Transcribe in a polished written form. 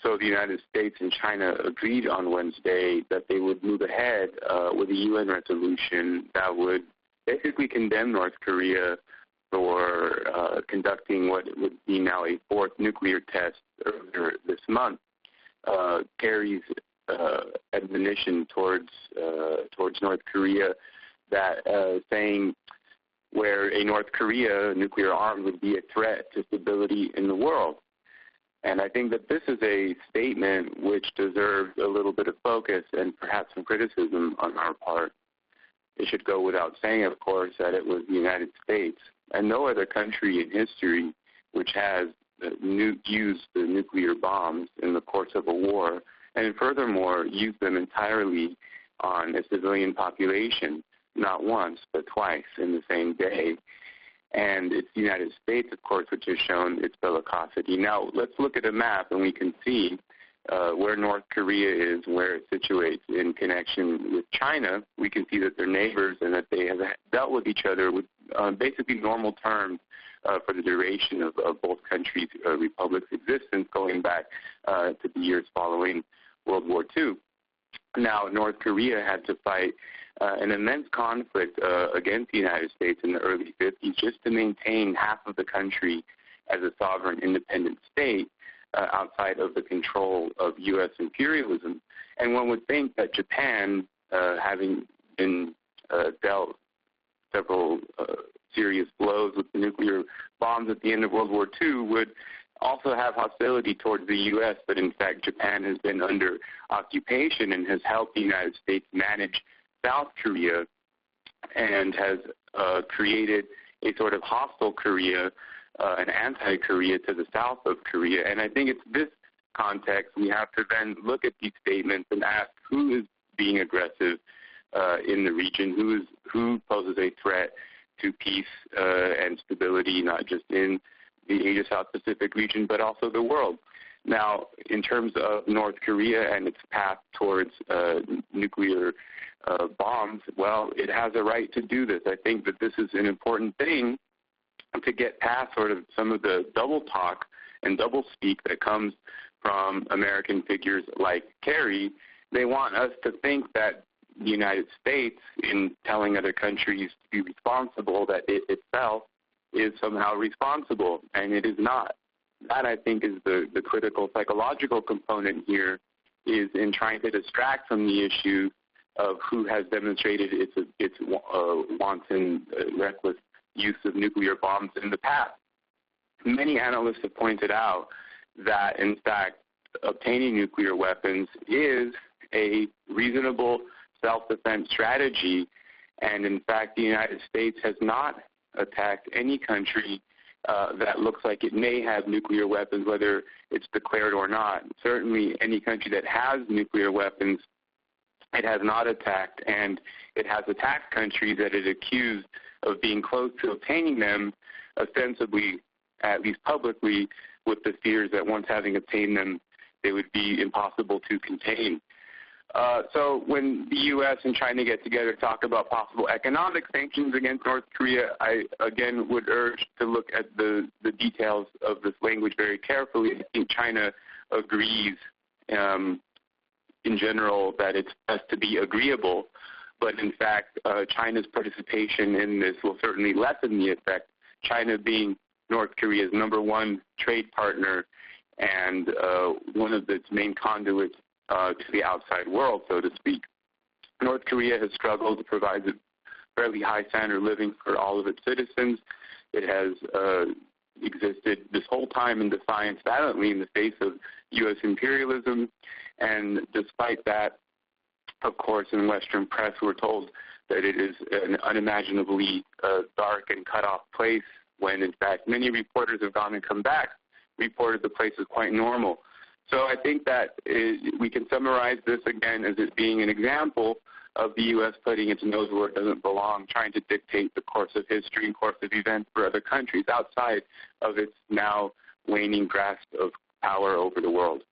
So the United States and China agreed on Wednesday that they would move ahead with a UN resolution that would basically condemn North Korea for conducting what would be now a fourth nuclear test earlier this month. Kerry's admonition towards North Korea, that saying where a North Korea nuclear arm would be a threat to stability in the world. And I think that this is a statement which deserves a little bit of focus and perhaps some criticism on our part. It should go without saying, of course, that it was the United States and no other country in history which has used the nuclear bombs in the course of a war, and furthermore used them entirely on a civilian population, not once but twice in the same day. And it's the United States, of course, which has shown its bellicosity. Now, let's look at a map and we can see where North Korea is, where it situates in connection with China. We can see that they're neighbors and that they have dealt with each other with basically normal terms for the duration of both countries' republics' existence, going back to the years following World War II. Now, North Korea had to fight an immense conflict against the United States in the early 50s just to maintain half of the country as a sovereign independent state outside of the control of U.S. imperialism. And one would think that Japan, having been dealt several serious blows with the nuclear bombs at the end of World War II, would also have hostility towards the U.S., but in fact Japan has been under occupation and has helped the United States manage South Korea and has created a sort of hostile Korea, an anti-Korea to the south of Korea. And I think it's this context we have to then look at these statements and ask who is being aggressive in the region, who poses a threat to peace and stability, not just in the Asia-South Pacific region, but also the world. Now, in terms of North Korea and its path towards nuclear bombs, well, it has a right to do this. I think that this is an important thing to get past sort of some of the double talk and double speak that comes from American figures like Kerry. They want us to think that the United States, in telling other countries to be responsible, that it itself is somehow responsible, and it is not. That, I think, is the critical psychological component here, is in trying to distract from the issue of who has demonstrated its wanton, reckless use of nuclear bombs in the past. Many analysts have pointed out that, in fact, obtaining nuclear weapons is a reasonable self-defense strategy, and in fact the United States has not attacked any country that looks like it may have nuclear weapons, whether it's declared or not. Certainly any country that has nuclear weapons, it has not attacked, and it has attacked countries that it accused of being close to obtaining them, ostensibly, at least publicly, with the fears that once having obtained them, they would be impossible to contain. So when the U.S. and China get together to talk about possible economic sanctions against North Korea, I again would urge to look at the details of this language very carefully. I think China agrees in general that it's best to be agreeable, but in fact China's participation in this will certainly lessen the effect, China being North Korea's #1 trade partner and one of its main conduits to the outside world, so to speak. North Korea has struggled to provide a fairly high standard of living for all of its citizens. It has existed this whole time in defiance, silently, in the face of U.S. imperialism, and despite that, of course, in Western press we're told that it is an unimaginably dark and cut-off place, when in fact many reporters have gone and come back, reported the place is quite normal. So I think that we can summarize this again as it being an example of the U.S. putting its nose where it doesn't belong, trying to dictate the course of history and course of events for other countries outside of its now waning grasp of power over the world.